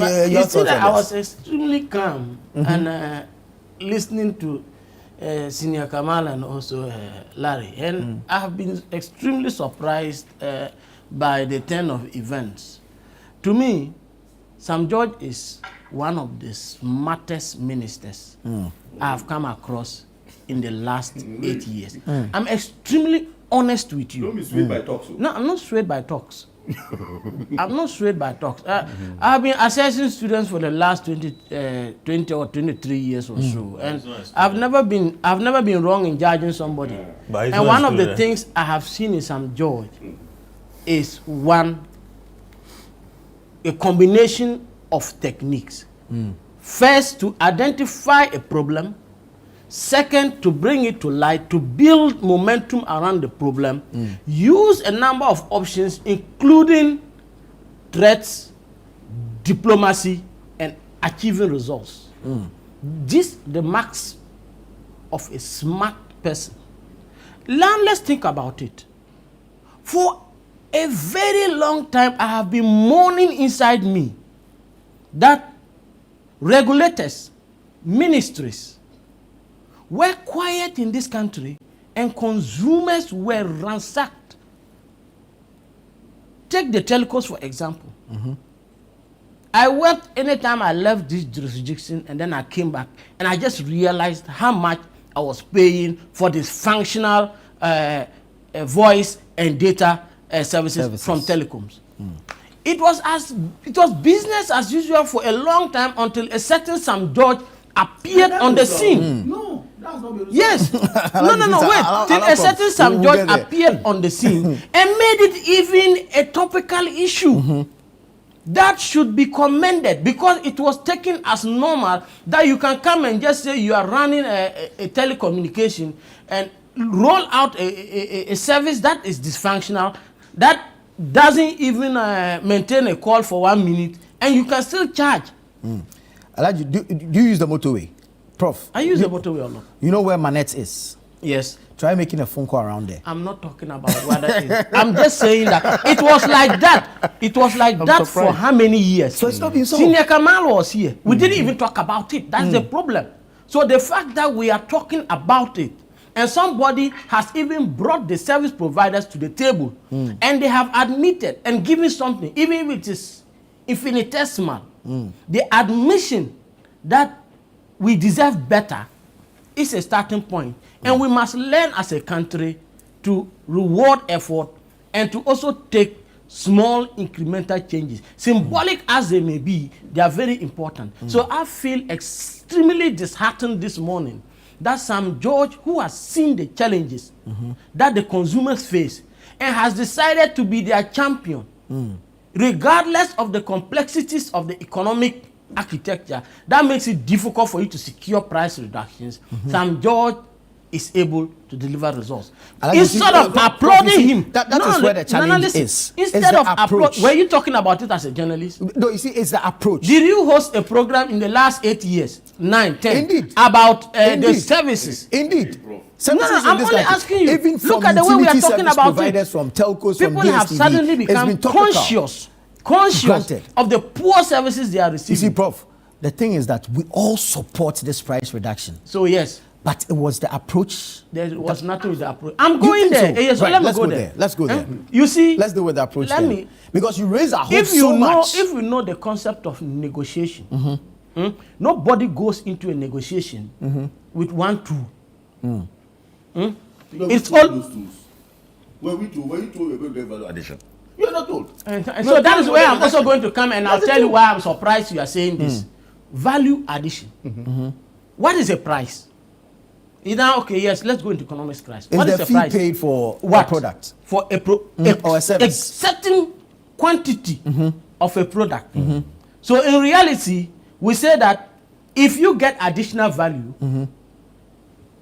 You see that I was extremely calm and listening to Senior Kamal and also Larry, and I have been extremely surprised by the turn of events. To me, Sam George is one of the smartest ministers I have come across in the last 8 years. I'm extremely honest with you. Don't be swayed by talks. No, I'm not swayed by talks. I'm not swayed by talks. I've been assessing students for the last 20 or 23 years or so, and I've never been wrong in judging somebody. And one of the things I have seen in Sam George is a combination of techniques. First, to identify a problem. Second, to bring it to light, to build momentum around the problem. Use a number of options, including threats, diplomacy, and achieving results. This the marks of a smart person. Now let's think about it. For a very long time, I have been mourning inside me that regulators, ministries, were quiet in this country and consumers were ransacked. Take the telcos for example. I wept anytime I left this jurisdiction, and then I came back and I just realized how much I was paying for this functional voice and data services from telecoms. It was business as usual for a long time until a certain Sam George appeared on the scene. No, that's not the result. Yes. No, wait. Till a certain Sam George appeared on the scene and made it even a topical issue. That should be commended, because it was taken as normal that you can come and just say you are running a telecommunication and roll out a service that is dysfunctional, that doesn't even maintain a call for 1 minute, and you can still charge. Elijah, do you use the motorway? Prof? I use the motorway a lot. You know where Manette is? Yes. Try making a phone call around there. I'm not talking about where that is. I'm just saying that it was like that. It was like that for how many years? So it's not been solved. Senior Kamal was here. We didn't even talk about it. That's the problem. So the fact that we are talking about it, and somebody has even brought the service providers to the table, and they have admitted and given something, even if it is infinitesimal, the admission that we deserve better is a starting point. And we must learn as a country to reward effort and to also take small incremental changes. Symbolic as they may be, they are very important. So I feel extremely disheartened this morning that Sam George, who has seen the challenges that the consumers face and has decided to be their champion, regardless of the complexities of the economic architecture, that makes it difficult for you to secure price reductions. Sam George is able to deliver results. Instead of applauding him, that is where the challenge is. Instead of applauding, were you talking about it as a journalist? No, you see, it's the approach. Did you host a program in the last 8 years, 9, 10, Indeed. about the services? Indeed. No, I'm only asking you. Even Look at the way we are talking about it. From telcos, people from have DStv, suddenly become conscious of the poor services they are receiving. You see, Prof, the thing is that we all support this price reduction. So yes. But it was the approach. There was nothing with the approach. I'm going there. So? Yes, so right, let me go there. Let's go there. You see, let's do with the approach. Let me, because you raise our hope so much. If you know the concept of negotiation, nobody goes into a negotiation with one tool. It's all. Were you told we're going to get value addition? You're not told. So that is where I'm also going to come, and I'll tell you why I'm surprised you are saying this. Value addition. What is a price? Okay, yes, let's go into economics class. What is the a fee price? Paid for what? A product? For or a service. A certain quantity of a product. So in reality, we say that if you get additional value,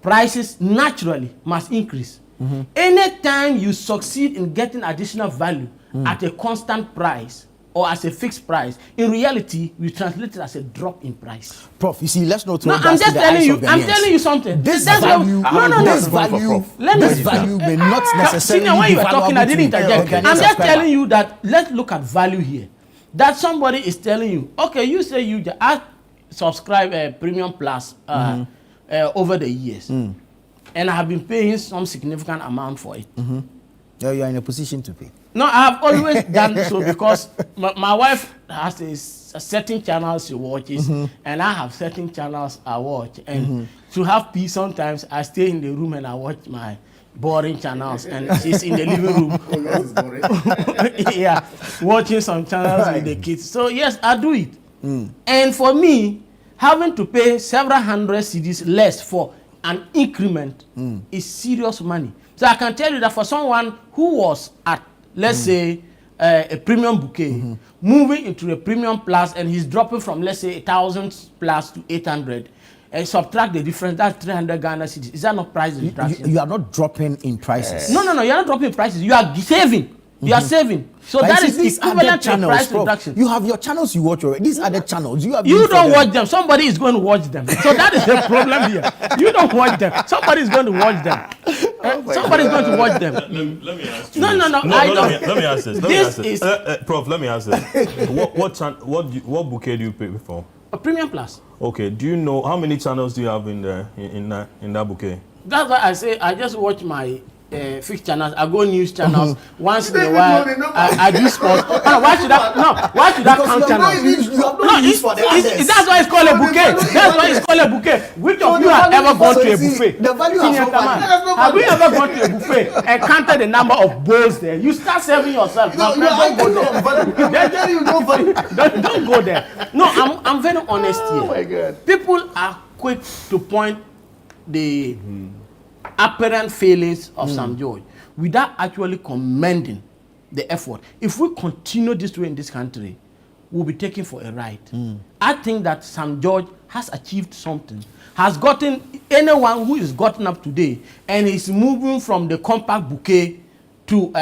prices naturally must increase. Anytime you succeed in getting additional value at a constant price or as a fixed price, in reality, we translate it as a drop in price. Prof, you see, let's not throw I'm just telling you. I'm telling you something. This value, this value may not necessarily. Senior, when you were talking, I didn't interject. I'm just telling you that let's look at value here. that somebody is telling you, okay, you say you just subscribe Premium Plus over the years, and I have been paying some significant amount for it. Yeah, you are in a position to pay. No, I have always done so because my wife has a certain channels she watches, and I have certain channels I watch. And to have peace, sometimes I stay in the room and I watch my boring channels, and she's in the living room. Yeah, watching some channels with the kids. So yes, I do it. And for me, having to pay several hundred cedis less for an increment is serious money. So I can tell you that for someone who was at, let's say, a premium bouquet, moving into a premium plus, and he's dropping from, let's say, 1,000 plus to 800, and subtract the difference, that's 300 Ghana cedis. Is that not price reduction? You are not dropping in prices. No, you're not dropping prices. You are saving. You are saving. So But that you is see, these equivalent to other a price channels, reduction. You have your channels you watch already. These other channels you have. You used for don't them. watch them. Somebody is going to watch them. So that is the problem here. You don't watch them. Somebody is going to watch them. Somebody is going to watch them. Let me ask you. No, this. I don't. Let me ask this. This is Prof, let me ask this. What bouquet do you pay for? a Premium Plus. Okay. Do you know how many channels do you have in that bouquet? That's why I say I just watch my fixed channels. I go news channels once in a while. I do sports. Why should I? No. Why should I count channels? That's why it's called a bouquet. That's why it's called a bouquet. Which of you have ever gone to a buffet? The value has no value. Have you ever gone to a buffet and counted the number of bowls there? You start serving yourself. No, don't go there. Don't go there. No, I'm very honest here. Oh my God. People are quick to point the apparent failings of Sam George without actually commending the effort. If we continue this way in this country, we'll be taken for a ride. I think that Sam George has achieved something, has gotten anyone who is gotten up today and is moving from the compact bouquet to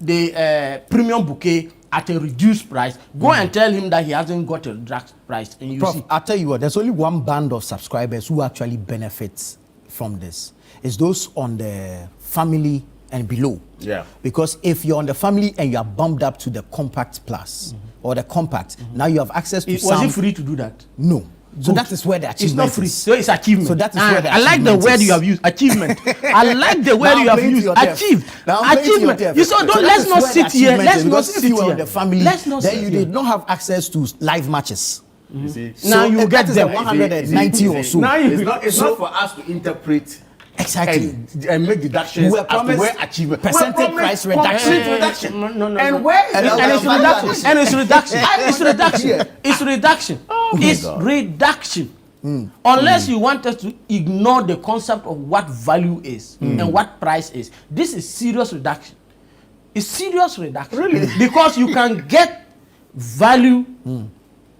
the premium bouquet at a reduced price. Go and tell him that he hasn't got a reduced price, and you Prof, see. I'll tell you what, there's only one band of subscribers who actually benefits from this. It's those on the family and below. Yeah. Because if you're on the family and you are bumped up to the compact plus or the compact, now you have access to Was it free to do that? No. So Good. that is where the It's achievement not free, is. so it's achievement. So that is where the I like the achievement word is. you have used, achievement. I like the word Now you I'm have playing to used, your death. achieved. Now I'm playing to your Achievement. death. You saw, So don't, that let's is not where the sit here. achievement Let's is, not because sit if you were here. on the family, Let's not then sit you here. did not have access to live matches. You see? Now you if get that is them. the 190 or so. Now you It's not for us to interpret Exactly. and make deductions We were as to promised where achievement. percentage We're promised price reduction. complete reduction. No. And where is And the And it's value reduction. addition. And it's reduction. I It's want to reduction. hear. It's reduction. It's reduction. Unless you want us to ignore the concept of what value is and what price is. This is serious reduction. It's serious reduction. Really? Because you can get value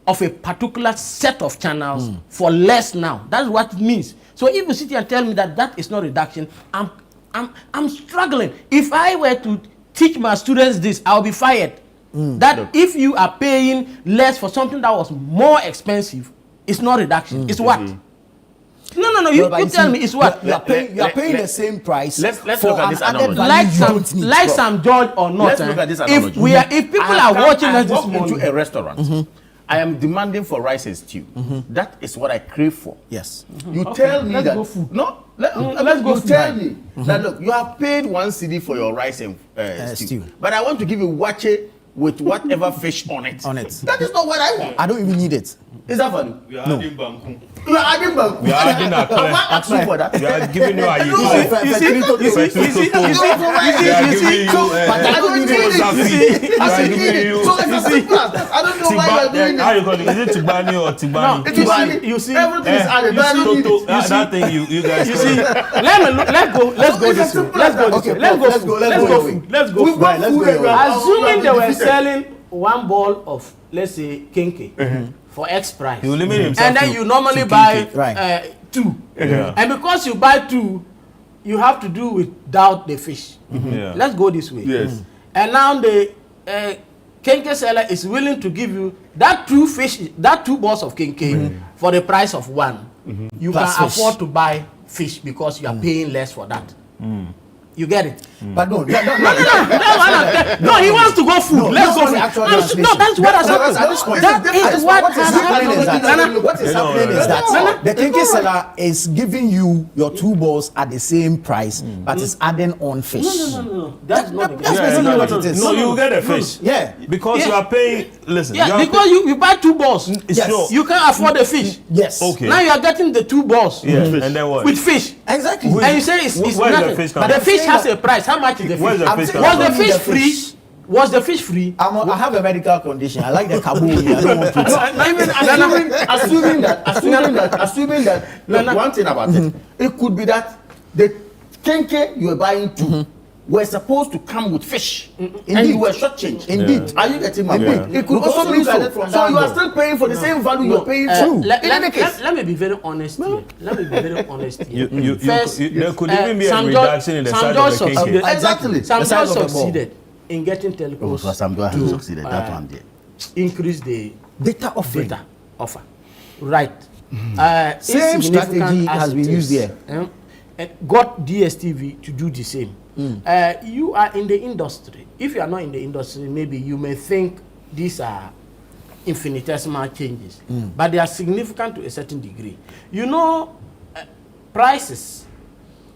of a particular set of channels for less now. That's what it means. So if you sit here and tell me that that is not reduction, I'm struggling. If I were to teach my students this, I'll be fired. That if you are paying less for something that was more expensive, it's not reduction. It's what? No. You tell me it's what? You are paying the same price. Let's for look at an this added analogy. value you don't need. Some George or not. Let's look at this If analogy. if people are watching us this into morning, a restaurant. I am demanding for rice and stew. That is what I crave for. Yes. You tell me let's that go food. no. Let's go You food. tell me that look, you have paid 1 CD for your rice and stew, stew. but I want to give you wache with whatever fish on it. On it. That is not what I want. I don't even need it. Is that funny? We are adding banku. You are adding bank. We are adding a I'm not asking for that. We are giving you a No, you see, you we are giving you but I don't need it. So it's as simple as that. I don't know why you are doing how it. you call it? Is it Tibani or Tibani? You see, Everything is added. But I don't need it. That thing you guys you see, let's go this way. Let's go this way. Let's go We've got let's food go. and we are Assuming they were defeated. selling one ball of, let's say, kenke for X price, He will limit himself and then to- you normally to buy kenke. Right. 2, Yeah. and because you buy 2, you have to do without the fish. Yeah. Let's go this way. Yes. And now the kenke seller is willing to give you that 2 fish, that 2 balls of kenke for the price of 1. You Plus can fish. afford to buy fish because you are paying less for that. You get it? But no, No, he wants to go food. Let's go food. No, that's what has happened. That is what has happened. What is happening is that the kinky seller is giving you your 2 balls at the same price, but it's adding on fish. No. That's not the case. That's basically what it is. No, you get a fish. Yeah. Because you are paying. Listen. Yeah, because you buy 2 balls. Yes. Sure. You can't afford the fish. Yes. Okay. Now you are getting the 2 balls. Yeah. And then what? With fish. Exactly. And you say it's Where's the nothing. fish But coming the fish has a price. How much is the fish? Where's the I'm fish saying- coming Was the Only fish the free? fish. Was the fish free? I have a medical condition. I like the kabul. I don't want to. Assuming that look, one thing about it, it could be that the kenke you are buying to were supposed to come with fish, and you were shortchanged. Indeed. Are you getting my Indeed. point? It could also be so. So you are still paying for the same value you are paying to. Let me be very honest here. First, there could even be a Sam reduction in the Sam size George of the succeeded. kinky. Exactly. Sam The size George of the ball. succeeded in getting telecos has succeeded. That one there. increase the Data offering. data offer. Right. Same Insignificant strategy as has it been used is, here. Got DStV to do the same. You are in the industry. If you are not in the industry, maybe you may think these are infinitesimal changes, but they are significant to a certain degree. You know, prices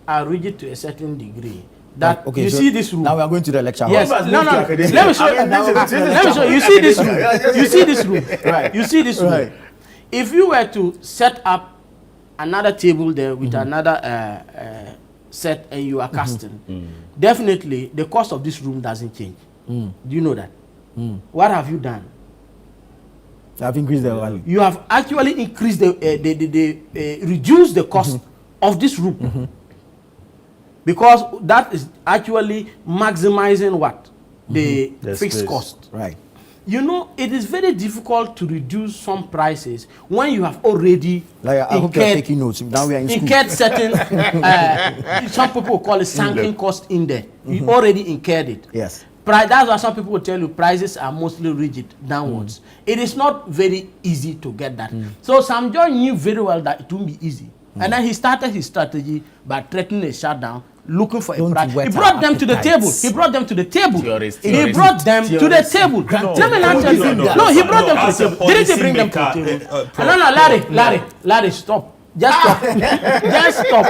are rigid to a certain degree. That Okay, you so see this room. Now we are going to the lecture hall. Yes. No. Let me show you. Let me show you. You see this room. You see this room. Right. You see this room. Right. If you were to set up another table there with another set and you are casting, definitely the cost of this room doesn't change. Do you know that? What have you done? I've increased the value. You have actually increased the reduced the cost of this room. Because that is actually maximizing what? The fixed space. cost. Right. You know, it is very difficult to reduce some prices when you have already Like I hope you're taking notes. Now we are in school. incurred certain, some people will call it sunken cost in there. You already incurred it. Yes. That's why some people will tell you prices are mostly rigid downwards. It is not very easy to get that. So Sam John knew very well that it won't be easy. And then he started his strategy by threatening a shutdown, looking for a price. He brought them to the table. He brought them to the table. He brought them to the table. Let me not tell you. No, he brought them to the table. Didn't he bring them to the table? No, Larry, stop. Just stop. Just stop.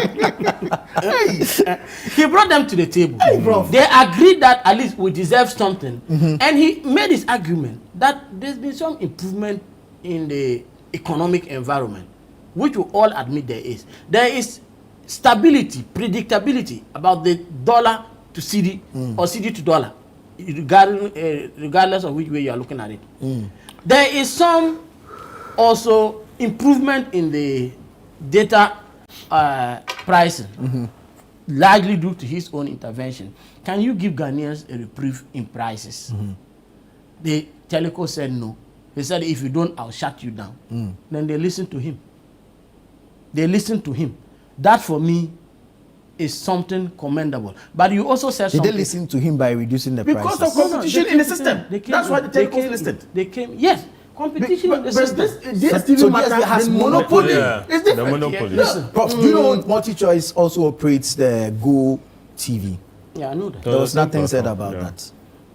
He brought them to the table. They agreed that at least we deserve something. And he made his argument that there's been some improvement in the economic environment, which we all admit there is. There is stability, predictability about the dollar to CD or CD to dollar, regardless of which way you are looking at it. There is some also improvement in the data pricing, largely due to his own intervention. Can you give Ghanaians a reprieve in prices? The teleco said no. He said, if you don't, I'll shut you down. Then they listened to him. They listened to him. That for me is something commendable. But you also said Did something. they listen to him by reducing the Because prices? of competition in the system. That's why the They telecom came- listed. They came, yes, competition in the But system. this DStv So matter DStv has the monopoly. Yeah, It's the different. monopoly. Listen, Prof, do you know MultiChoice also operates the Go TV? yeah, I know that. There was the nothing said platform, about yeah. that.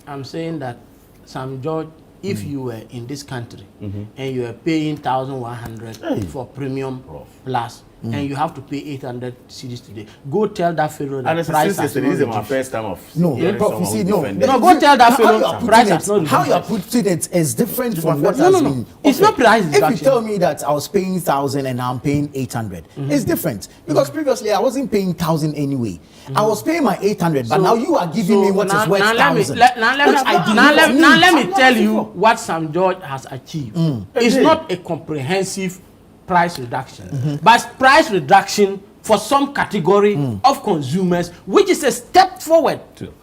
I'm saying that Sam George, if you were in this country and you are paying 1,100 for premium plus, and you have to pay 800 cedis today, go tell that fellow that And it's price since has not yesterday, this is my reduced. first time of No, hearing Prof, you someone see, who no. defended No, go tell that How fellow you are price putting has not it, how you are reduced. putting it is different from what No, has no, no. been. It's not price If you reduction. tell me that I was paying 1,000 and now I'm paying 800, it's different because previously I wasn't paying 1,000 anyway. I was paying my 800, but now you are giving me what is worth 1,000. Now let me tell you what Sam George has achieved. It's not a comprehensive price reduction, but price reduction for some category of consumers, which is a step forward.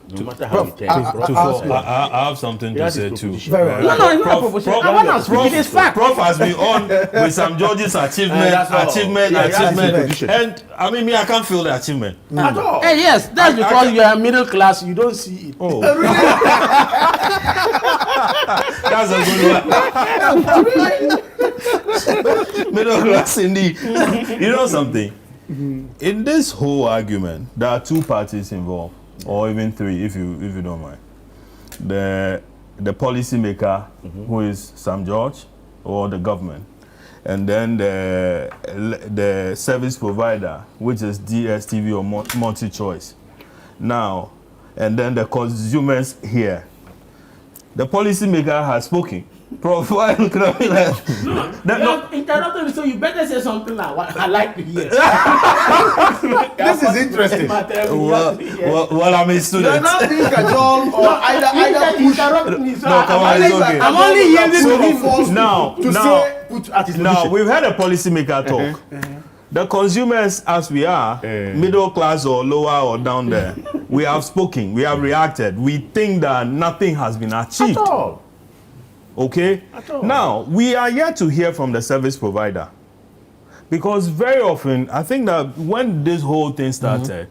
No matter how you tell it. I have something to say too. Very well. No, it's not a proposition. I want to speak. It is fact. Prof has been on with Sam George's achievement, that's all. achievement, Yeah, that's achievement, position. and I mean, me, I can't feel the achievement. At all. Hey, yes, that's because you are middle class. You don't see it. Oh, that's a good one. Middle class indeed. You know something? In this whole argument, there are two parties involved. or even 3, if you don't mind. The policy maker, who is Sam George, or the government, and then the service provider, which is DStv or multi-choice. Now, and then the consumers here. The policy maker has spoken. Prof, why are you looking at me like No, interrupted me, so you better say something like what I like to hear. This is interesting. Well, I'm a You're student. not being cajoled or either push. Interrupt me, so No, come on, it's okay. I'm only hearing forced Now, to say put at his Now, position. we've had a policymaker talk. The consumers, as we are, middle class or lower or down there, we have spoken, we have reacted. We think that nothing has been achieved. At all. Okay? At all. Now, we are yet to hear from the service provider. Because very often, I think that when this whole thing started,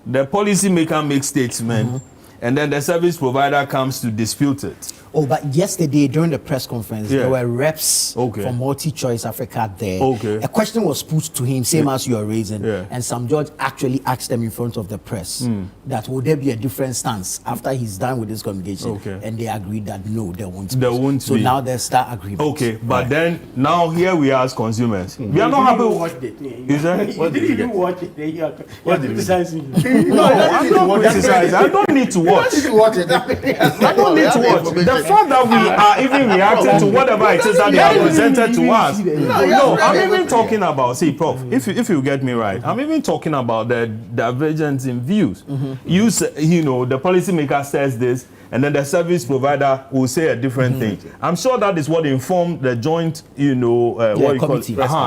the policymaker makes statement, and then the service provider comes to dispute it. Oh, but yesterday during the press conference, Yeah. there were reps Okay. from Multi-Choice Africa there. Okay. A question was put to him, same as you are raising, Yeah. and Sam George actually asked them in front of the press that will there be a different stance after he's done with this communication, Okay. and they agreed that no, there won't be. There won't so be. now there's start agreement. Okay, but then, now here we are as consumers. We are not happy with watch the thing. You said? What did you watch it? You're criticizing. No, I'm not criticizing. I don't need to watch. Did you watch it? I don't need to watch. The fact that we are even reacting to whatever it is that they have presented to us. No, I'm even talking about, see, Prof, if you get me right, I'm even talking about the divergence in views. You say, the policymaker says this, and then the service provider will say a different thing. I'm sure that is what informed the joint, what you call it?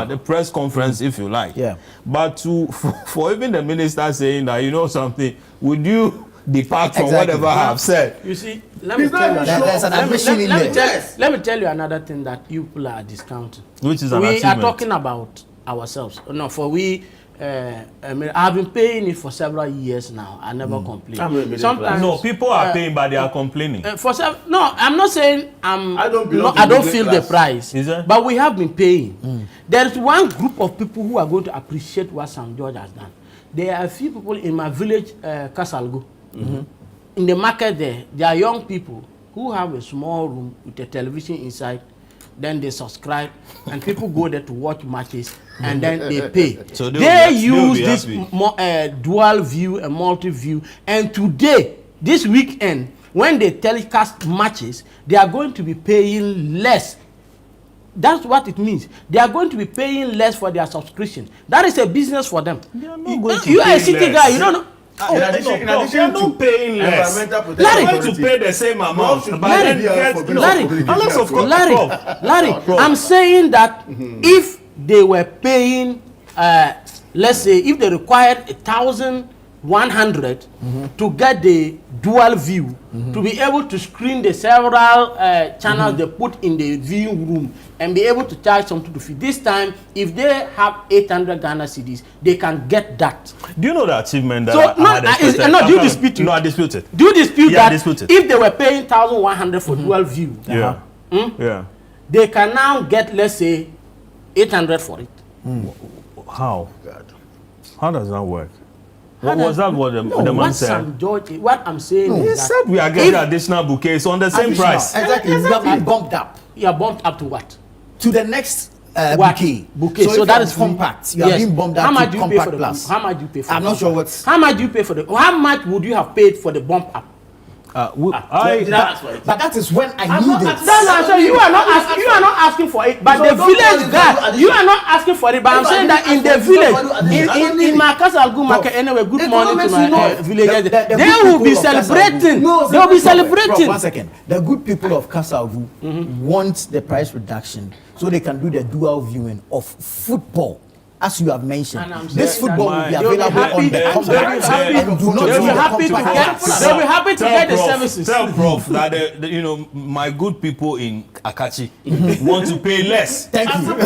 The press conference, if you like. Yeah. But for even the minister saying that, something, would you depart from Exactly. whatever I have said? You see, let me tell you. There's an admission in there. Let me tell you another thing that you people are discounting. Which is an We achievement. are talking about ourselves. No, for we. I've been paying it for several years now. I never complain. Sometimes No, people are paying, but they are complaining. no, I'm not saying I don't belong to I don't middle feel class. the price. Is it? But we have been paying. There is one group of people who are going to appreciate what St. George has done. There are a few people in my village, Kasalgo. In the market there are young people who have a small room with a television inside. Then they subscribe, and people go there to watch matches, and then they pay. So they they'll use be this happy. dual view and multi-view. And today, this weekend, when they telecast matches, they are going to be paying less. That's what it means. They are going to be paying less for their subscription. That is a business for them. They are not going to You are pay a city less. guy, you don't know. In addition they are not paying less. environmental They are protection going to authority. pay the same amount. Larry, But then Larry, unless of course, Larry, Prof. Larry, Prof. I'm saying that if they were paying, let's say, if they required 1,100 to get the dual view, to be able to screen the several channels they put in the viewing room and be able to charge something to feed. This time, if they have 800 Ghana cedis, they can get that. Do you know the achievement that So, I had expected? do you dispute it? No, I dispute it. Do you dispute Yeah, I that dispute it. if they were paying 1,100 for dual view, Yeah. Yeah. they can now get, let's say, 800 for it? How? How does that work? How Was that what the man what said? St. George, what I'm saying He is that said we are getting if additional bouquets on the same price. Exactly. You have been bumped up you are bumped up to what? to the next What? bouquet. Bouquet. So, So if that you're is compact. You yes. are being bumped How up much to do you pay for compact the plus. How much do you pay for I'm the not sure what's. How much do you pay for the How much would you have paid for the bump up? But that is when I need it. So you are not asking for it, but So the don't village call it guy, value you are not asking for it. But I'm If I saying that in didn't the ask for it, village, don't value addition. in my Kasalgu market, anyway, good The morning to government my should villagers. The They good will be people of celebrating. Kasavu- They will be Prof, celebrating. 1 second. The good people of Kasavu want the price reduction so they can do the dual viewing of football. As you have mentioned, And I'm this saying football that will be they'll be available happy- on the they'll be compact happy- and do not they'll be use the happy to compact get- plus. they'll be happy to get the Prof, services. Tell Prof that my good people in Akachi want to pay less. Thank you.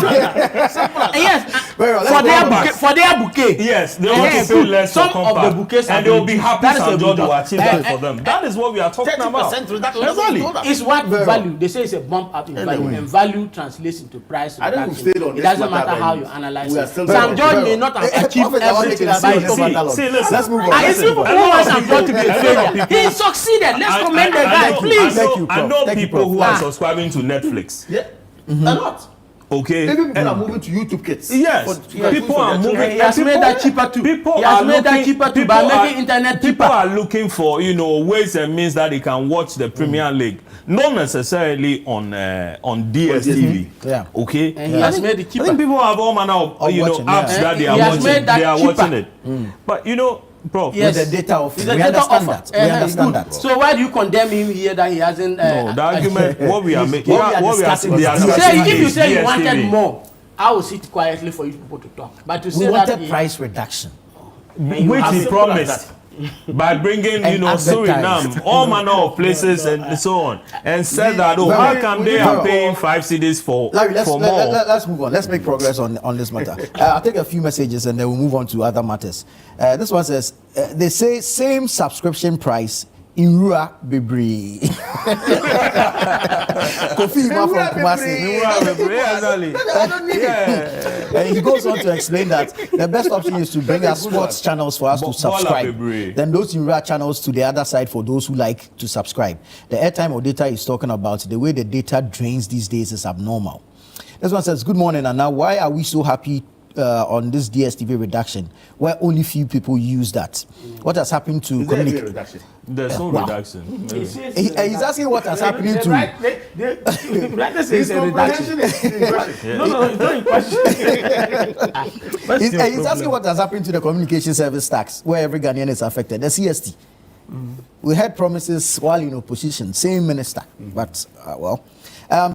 Yes, Very well, let's for go their back. bouquet. For their bouquet. Yes, they want Yes. to pay less Some for of the compact, bouquets are and they will be reduced. happy That is St. a George will reduction. achieve that for them. That is what we are talking about. 30% reduction. Exactly. It's what Very value. They say it's a bump up in value, and value translates into price I think we've reduction. stayed on It this doesn't matter matter how by you analyze we are it. still Sam George may not have achieved everything by his own. See, listen. Let's move on. I see who wants Sam George to be a failure. He succeeded. Let's commend the guy, please. I know people who are subscribing to Netflix. Yeah, a lot. Okay. Even people are moving to YouTube kids. Yes, people are moving. He has made that cheaper too. People He has are made that looking- cheaper too people by are- making internet People cheaper. are looking for ways and means that they can watch the Premier League, not necessarily on DStv. Yeah. Okay. And he has made it I cheaper. think people have all manner of Of watching, apps yeah. that they He are has watching. made that They are cheaper. watching it. But Prof. Yes. With the data offer. It's a We data understand offer. that. We understand Good. that. So why do you condemn him here that he hasn't? No, the argument. What we are making. What we are discussing they is are DStv. Say if you is say you DStv. wanted more, I will sit quietly for you people to talk. But to We say that wanted he, price reduction. which he promised by bringing And Suriname, advertised. all manner of places and so on, and said that how come they are paying 5 cedis for Larry, more? let's move on. Let's make progress on this matter. I'll take a few messages and then we'll move on to other matters. This one says, they say same subscription price in Rua Bibri. Kofi Ima from Kumasi. And he goes on to explain that the best option is to bring us sports channels for us to subscribe. Then those in Rua channels to the other side for those who like to subscribe. The airtime or data he's talking about, the way the data drains these days is abnormal. This one says, good morning, and now why are we so happy on this DStv reduction where only few people use that? What has happened to communicate? There's no reduction. He's asking what has happened to. This No, it's not in question. He's asking what has happened to the communication service tax where every Ghanaian is affected. The CST. We had promises while in opposition, same minister, but